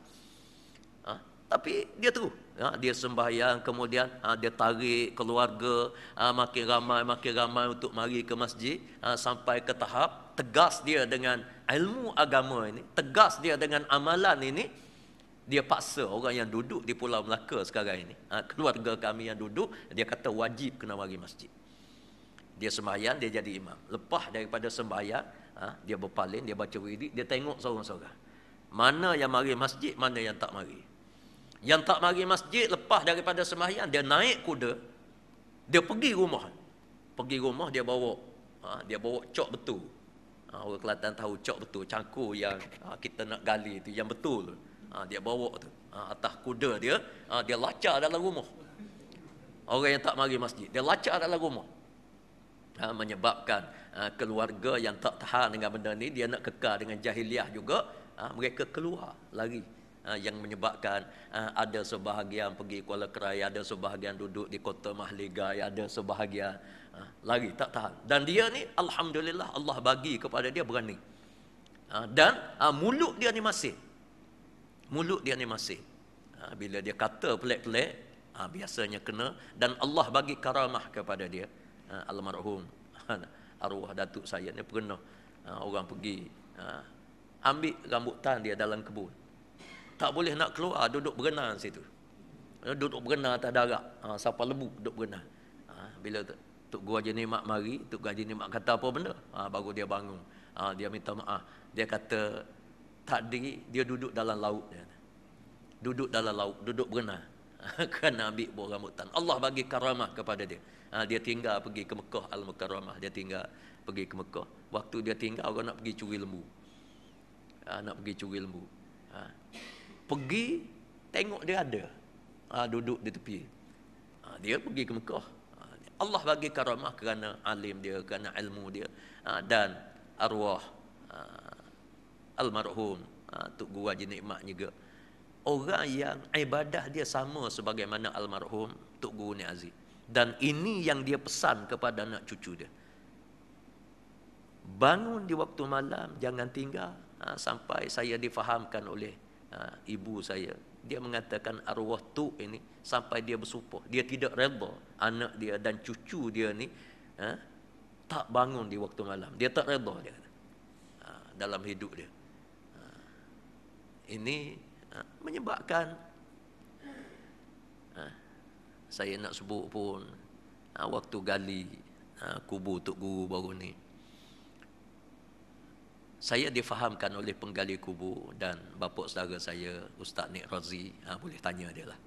Tapi dia terus, dia sembahyang, kemudian dia tarik keluarga, makin ramai untuk mari ke masjid, sampai ke tahap tegas dia dengan ilmu agama ini, tegas dia dengan amalan ini. Dia paksa orang yang duduk di Pulau Melaka sekarang ini, keluarga kami yang duduk, dia kata wajib kena mari masjid. Dia sembahyang, dia jadi imam. Lepas daripada sembahyang, dia berpaling, dia baca wirid, dia tengok seorang-seorang. Mana yang mari masjid, mana yang tak mari. Yang tak mari masjid, lepas daripada sembahyang, dia naik kuda, dia pergi rumah. Pergi rumah, dia bawa cok betul. Orang Kelantan tahu cok betul, cangkul yang kita nak gali tu, yang betul. Dia bawa tu, atas kuda dia, dia lacar dalam rumah. Orang yang tak mari masjid, dia lacar dalam rumah. Menyebabkan keluarga yang tak tahan dengan benda ni, dia nak kekal dengan jahiliah juga, mereka keluar lari. Yang menyebabkan ada sebahagian pergi Kuala Kerai, ada sebahagian duduk di Kota Mahligai, ada sebahagian lari tak tahan. Dan dia ni alhamdulillah Allah bagi kepada dia berani. Dan mulut dia ni masih. Mulut dia ni masih. Bila dia kata pelik-pelik, biasanya kena, dan Allah bagi karamah kepada dia. Almarhum arwah datuk saya ni pernah orang pergi ambil rambutan dia dalam kebun. Tak boleh nak keluar, duduk berenang situ. Duduk berenang atas darat. Siapa lembu duduk berenang. Bila Tok Guru Haji Nikmat mari, Tok Guru Haji Nikmat kata apa benda? Baru dia bangun. Dia minta maaf. Dia kata tadi dia duduk dalam laut dia. Duduk dalam laut, duduk berenang. Kerana ambil buah rambutan. Allah bagi karamah kepada dia. Dia tinggal pergi ke Mekah Al-Mukarramah. Dia tinggal pergi ke Mekah. Waktu dia tinggal, orang nak pergi curi lembu. Nak pergi curi lembu. Pergi, tengok dia ada. Duduk di tepi. Dia pergi ke Mekah. Allah bagi karamah kerana alim dia, kerana ilmu dia. Dan arwah almarhum Tok Guru Haji Nikmat juga. Orang yang ibadah dia sama sebagaimana almarhum Tok Guru Nik Aziz. Dan ini yang dia pesan kepada anak cucu dia. Bangun di waktu malam, jangan tinggal sampai saya difahamkan oleh ibu saya. Dia mengatakan arwah Tok ini sampai dia bersumpah, dia tidak redha anak dia dan cucu dia ni tak bangun di waktu malam. Dia tak redha dia dalam hidup dia. Ini menyebabkan saya nak sebut pun waktu gali kubur Tok Guru baru ni, saya difahamkan oleh penggali kubur dan bapa saudara saya Ustaz Nik Razi. Boleh tanya dia lah.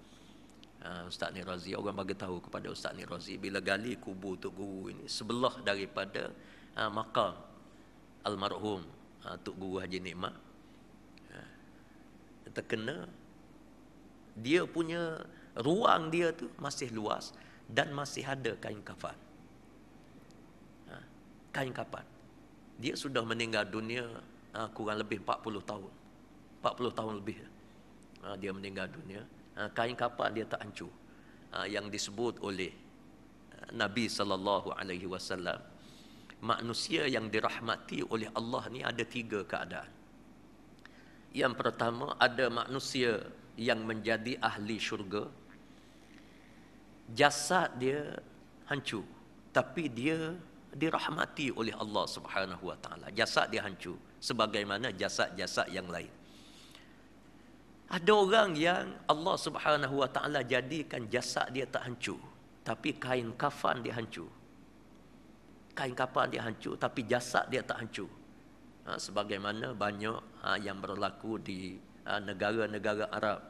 Ustaz Nik Razi, orang bagi tahu kepada Ustaz Nik Razi, bila gali kubur Tok Guru ini sebelah daripada makam almarhum Tok Guru Haji Nikmat, terkena dia punya ruang dia tu masih luas dan masih ada kain kafan. Kain kafan. Dia sudah meninggal dunia kurang lebih 40 tahun. 40 tahun lebih. Dia meninggal dunia. Kain kafan dia tak hancur. Yang disebut oleh Nabi SAW, manusia yang dirahmati oleh Allah ni ada 3 keadaan. Yang pertama, ada manusia yang menjadi ahli syurga. Jasad dia hancur, tapi dia dirahmati oleh Allah Subhanahu wa taala. Jasad dia hancur sebagaimana jasad-jasad yang lain. Ada orang yang Allah Subhanahu wa taala jadikan jasad dia tak hancur, tapi kain kafan dia hancur. Kain kafan dia hancur tapi jasad dia tak hancur. Sebagaimana banyak yang berlaku di negara-negara Arab.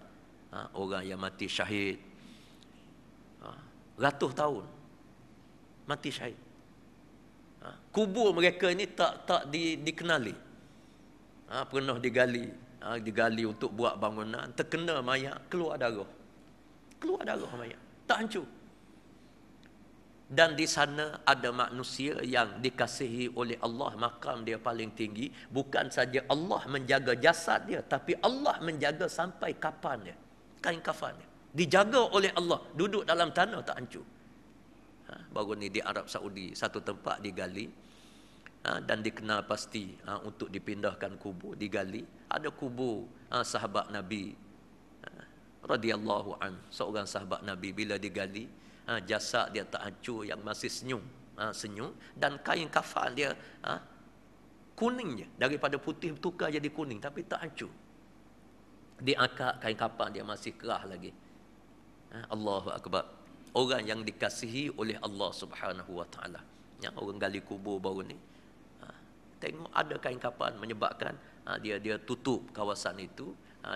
Orang yang mati syahid ratus tahun mati syahid. Kubur mereka ini tak dikenali. Pernah digali untuk buat bangunan, terkena mayat, keluar darah mayat, tak hancur. Dan di sana ada manusia yang dikasihi oleh Allah, makam dia paling tinggi. Bukan saja Allah menjaga jasad dia, tapi Allah menjaga sampai kafan dia, kain kafan dia dijaga oleh Allah, duduk dalam tanah tak hancur. Baru ni di Arab Saudi satu tempat digali dan dikenal pasti untuk dipindahkan kubur, digali. Ada kubur sahabat Nabi radhiyallahu an, seorang sahabat Nabi, bila digali jasad dia tak hancur, yang masih senyum, dan kain kafan dia kuning je, daripada putih tukar jadi kuning tapi tak hancur. Diangkat kain kapan dia masih kerah lagi. Allahu Akbar. Orang yang dikasihi oleh Allah Subhanahu Wa Taala. Yang orang gali kubur baru ni, tengok ada kain kapan menyebabkan dia tutup kawasan itu,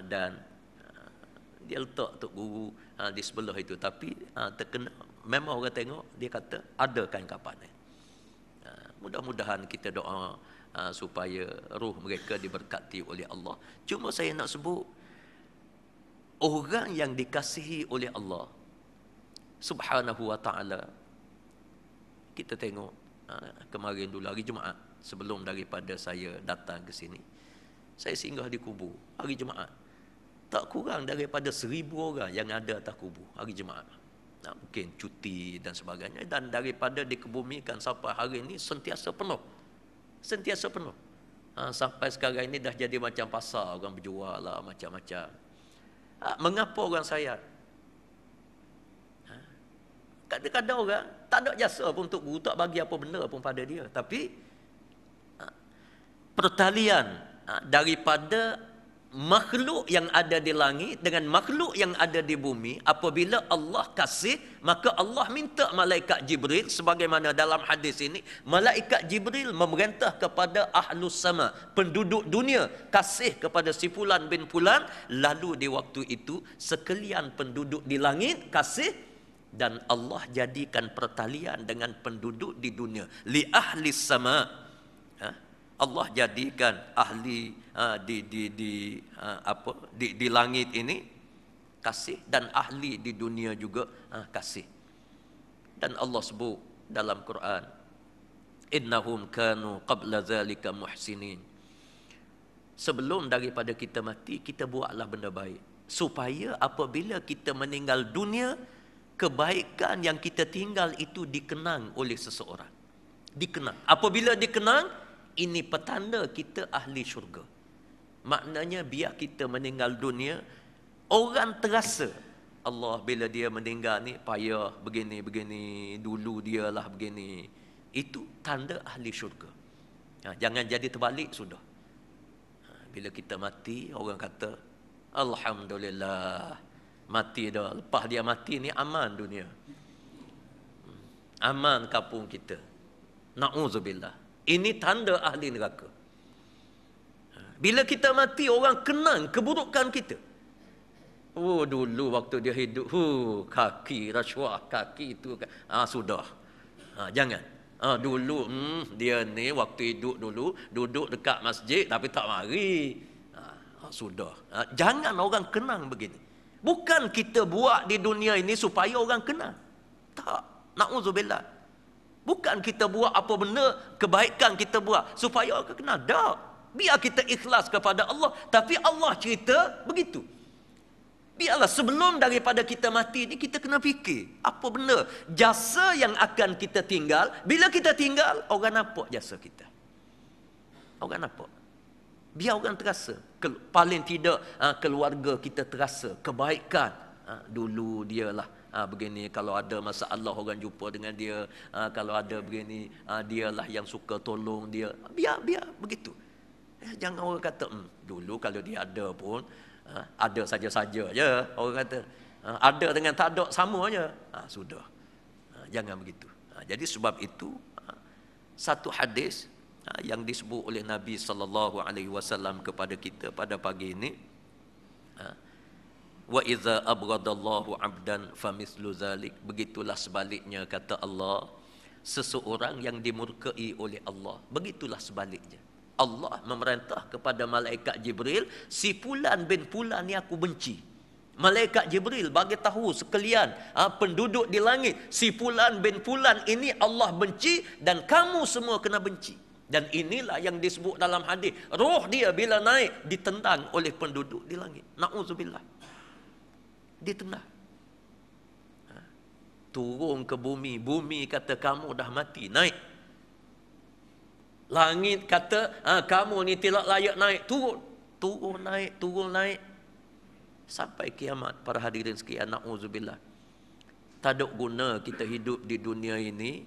dan dia letak Tok Guru di sebelah itu, tapi terkena, memang orang tengok dia kata ada kain kapan ni. Mudah-mudahan kita doa supaya roh mereka diberkati oleh Allah. Cuma saya nak sebut orang yang dikasihi oleh Allah Subhanahu Wa Taala. Kita tengok kemarin dulu hari Jumaat, sebelum daripada saya datang ke sini, saya singgah di kubur hari Jumaat. Tak kurang daripada 1,000 orang yang ada atas kubur hari Jumaat. Mungkin cuti dan sebagainya, dan daripada dikebumikan sampai hari ini sentiasa penuh. Sentiasa penuh. Sampai sekarang ini dah jadi macam pasar, orang berjual lah macam-macam. Mengapa orang sayat? Kadang-kadang orang tak ada jasa pun untuk guru, tak bagi apa benda pun pada dia. Tapi pertalian daripada makhluk yang ada di langit dengan makhluk yang ada di bumi, apabila Allah kasih, maka Allah minta malaikat Jibril, sebagaimana dalam hadis ini, malaikat Jibril memerintah kepada ahlus sama, penduduk dunia, kasih kepada si fulan bin fulan, lalu di waktu itu sekalian penduduk di langit kasih, dan Allah jadikan pertalian dengan penduduk di dunia. Li ahli sama, Allah jadikan ahli di langit ini kasih, dan ahli di dunia juga kasih. Dan Allah sebut dalam Quran, innahum kanu qabla zalika muhsinin. Sebelum daripada kita mati, kita buatlah benda baik, supaya apabila kita meninggal dunia, kebaikan yang kita tinggal itu dikenang oleh seseorang. Dikenang. Apabila dikenang, ini petanda kita ahli syurga. Maknanya biar kita meninggal dunia, orang terasa Allah bila dia meninggal ni payah begini-begini, dulu dialah begini. Itu tanda ahli syurga. Jangan jadi terbalik sudah. Bila kita mati, orang kata alhamdulillah, mati dah. Lepas dia mati ni aman dunia, aman kampung kita. Na'udzubillah. Ini tanda ahli neraka. Bila kita mati, orang kenang keburukan kita. Oh, dulu waktu dia hidup, kaki rasuah, kaki itu, sudah. Jangan. Dulu dia ni waktu hidup dulu duduk dekat masjid tapi tak mari. Sudah. Jangan orang kenang begini. Bukan kita buat di dunia ini supaya orang kenal. Tak. Na'udzubillah. Bukan kita buat apa benda, kebaikan kita buat supaya orang kenal. Tak. Biar kita ikhlas kepada Allah. Tapi Allah cerita begitu. Biarlah sebelum daripada kita mati ni, kita kena fikir apa benda jasa yang akan kita tinggal. Bila kita tinggal, orang nampak jasa kita. Orang nampak. Biar orang terasa. Paling tidak keluarga kita terasa kebaikan. Dulu dialah begini, kalau ada masalah orang jumpa dengan dia, kalau ada begini, dialah yang suka tolong dia. Biar begitu. Jangan orang kata dulu kalau dia ada pun ada saja-saja je. Orang kata ada dengan tak ada sama je. Sudah. Jangan begitu. Jadi sebab itu satu hadis yang disebut oleh Nabi sallallahu alaihi wasallam kepada kita pada pagi ini, wa idza abghadallahu 'abdan famithlu zalik. Begitulah sebaliknya kata Allah, seseorang yang dimurkai oleh Allah, begitulah sebaliknya. Allah memerintah kepada malaikat Jibril, si fulan bin fulan ni aku benci. Malaikat Jibril bagi tahu sekalian penduduk di langit, si fulan bin fulan ini Allah benci dan kamu semua kena benci. Dan inilah yang disebut dalam hadis, roh dia bila naik ditendang oleh penduduk di langit. Na'udzubillah. Ditendang. Turun ke bumi, bumi kata kamu dah mati, naik. Langit kata kamu ni tidak layak naik, turun. Turun naik. Sampai kiamat para hadirin sekalian, na'udzubillah. Tak ada guna kita hidup di dunia ini.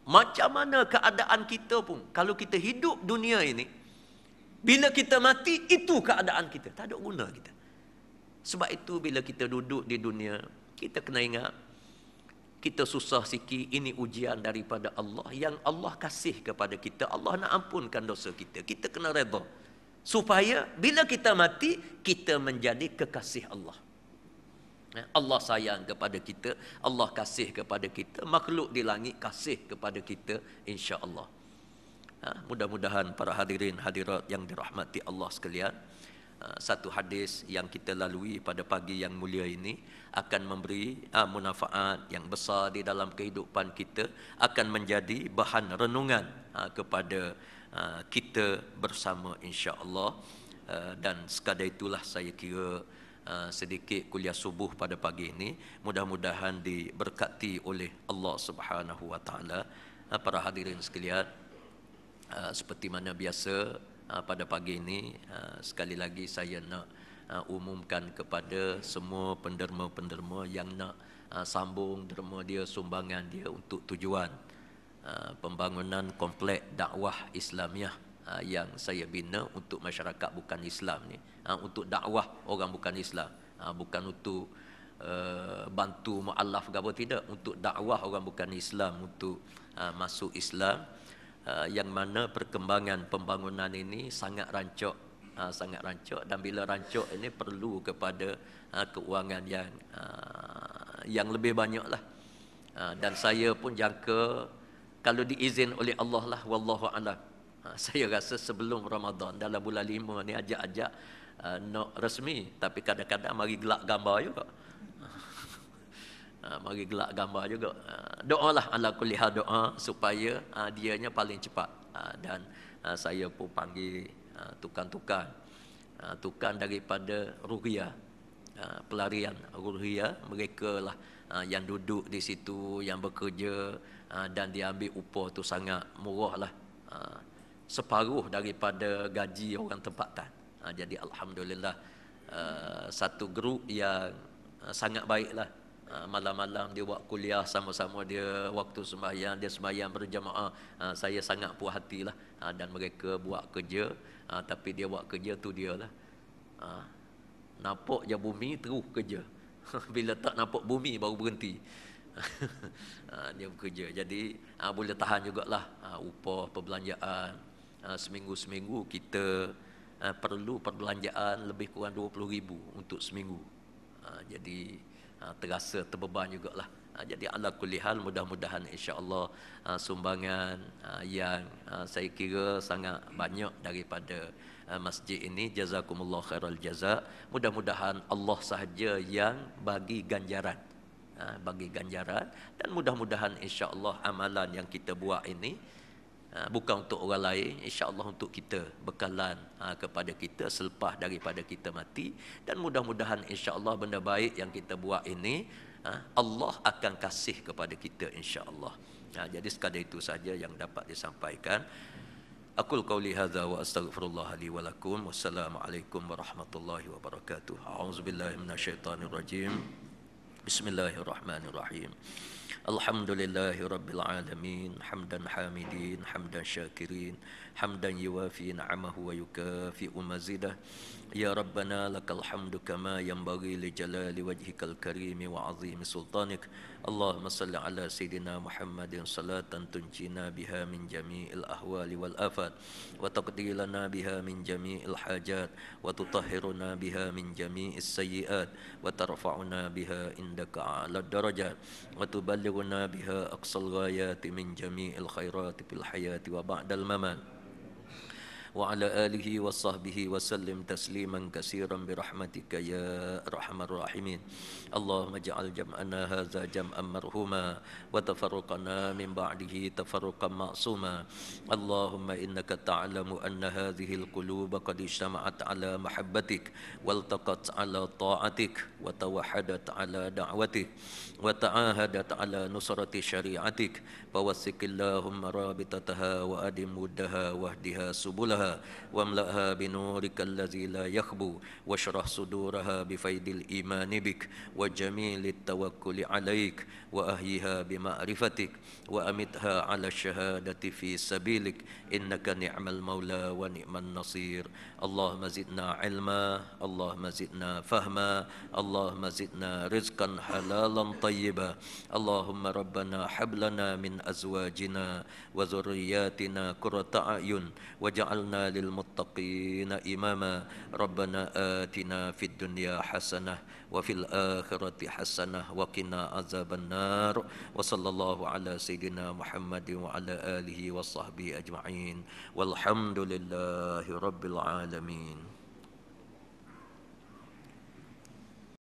Macam mana keadaan kita pun, kalau kita hidup dunia ini, Bila kita mati, itu keadaan kita. Tak ada guna kita. Sebab itu bila kita duduk di dunia, kita kena ingat, kita susah sikit, ini ujian daripada Allah. Yang Allah kasih kepada kita. Allah nak ampunkan dosa kita. Kita kena redha. Supaya bila kita mati, kita menjadi kekasih Allah. Allah sayang kepada kita, Allah kasih kepada kita, makhluk di langit kasih kepada kita, insya-Allah. Mudah-mudahan para hadirin hadirat yang dirahmati Allah sekalian, satu hadis yang kita lalui pada pagi yang mulia ini akan memberi manfaat yang besar di dalam kehidupan kita, akan menjadi bahan renungan kepada kita bersama, insya-Allah. Dan sekadar itulah saya kira sedikit kuliah subuh pada pagi ini mudah-mudahan diberkati oleh Allah Subhanahu wa taala. Para hadirin sekalian, seperti mana biasa pada pagi ini, sekali lagi saya nak umumkan kepada semua penderma-penderma yang nak sambung derma dia, sumbangan dia untuk tujuan pembangunan komplek dakwah Islamiah yang saya bina untuk masyarakat bukan Islam ni, untuk dakwah orang bukan Islam, bukan untuk bantu muallaf ke apa, tidak, untuk dakwah orang bukan Islam untuk masuk Islam. Yang mana perkembangan pembangunan ini sangat rancak, dan bila rancak ini perlu kepada keuangan yang lebih banyak lah. Dan saya pun jangka kalau diizin oleh Allah lah, wallahu a'lam. Saya rasa sebelum Ramadan dalam bulan 5 ni ajak-ajak nak resmi, tapi kadang-kadang mari gelak gambar juga. Mari gelak gambar juga. Doalah ala kulli hal, doa supaya dianya paling cepat. Dan saya pun panggil tukang daripada Ruhiyah, pelarian Ruhiyah, mereka lah yang duduk di situ, yang bekerja, dan diambil upah tu sangat murah lah, separuh daripada gaji orang tempatan. Jadi alhamdulillah, satu grup yang sangat baik lah. Malam-malam dia buat kuliah sama-sama dia, waktu sembahyang dia sembahyang berjamaah. Saya sangat puas hatilah. Dan mereka buat kerja, tapi dia buat kerja tu dia lah, nampak je bumi terus kerja. Bila tak nampak bumi baru berhenti. Dia bekerja. Jadi boleh tahan jugalah upah perbelanjaan. Seminggu-seminggu kita perlu perbelanjaan lebih kurang 20,000 untuk seminggu. Jadi terasa terbeban jugalah. Jadi ala kulli hal, mudah-mudahan insya-Allah sumbangan yang saya kira sangat banyak daripada masjid ini, jazakumullah khairal jaza. Mudah-mudahan Allah sahaja yang bagi ganjaran, dan mudah-mudahan insya-Allah amalan yang kita buat ini bukan untuk orang lain, insya-Allah untuk kita, bekalan kepada kita selepas daripada kita mati. Dan mudah-mudahan insya-Allah benda baik yang kita buat ini Allah akan kasih kepada kita, insya-Allah. Jadi sekadar itu saja yang dapat disampaikan. Aqul qauli hadza wa astaghfirullah li wa lakum. Wassalamualaikum warahmatullahi wabarakatuh. A'udzubillahi minasyaitonir rajim. Bismillahirrahmanirrahim. Alhamdulillahi rabbil alamin, hamdan hamidin, hamdan syakirin, hamdan yuwafi ni'amahu wa yukafi'u mazidah. Ya Rabbana lakal hamdu kama yanbaghi li jalali wajhikal karimi wa azimi sultanik. Allahumma salli ala Sayyidina Muhammadin salatan tunjina biha min jami'il ahwali wal afat, wa taqdi lana biha min jami'il hajat, wa tutahhiruna biha min jami'is sayyi'at, wa tarfa'una biha indaka a'la darajat, wa tuballighuna biha aqsal ghayati min jami'il khairati fil hayati wa ba'dal mamat. وعلى آله وصحبه وسلم تسليما كثيرا برحمتك يا أرحم الراحمين. اللهم اجعل جمعنا هذا جمعا مرحوما وتفرقنا من بعده تفرقا معصوما. اللهم إنك تعلم أن هذه القلوب قد اجتمعت على محبتك والتقت على طاعتك وتوحدت على دعوتك وتعاهدت على نصرة شريعتك، فوثق اللهم رابطتها وأدم ودها واهدها سبلها قلوبها واملأها بنورك الذي لا يخبو واشرح صدورها بفيض الإيمان بك وجميل التوكل عليك وأهيها بمعرفتك وأمتها على الشهادة في سبيلك إنك نعم المولى ونعم النصير. اللهم زدنا علما، اللهم زدنا فهما، اللهم زدنا رزقا حلالا طيبا. اللهم ربنا هب لنا من أزواجنا وذرياتنا قرة أعين وجعلنا للمتقين إماما. ربنا آتنا في الدنيا حسنة وفي الآخرة حسنة وقنا عذاب النار. وصلى الله على سيدنا محمد وعلى آله وصحبه أجمعين والحمد لله رب العالمين.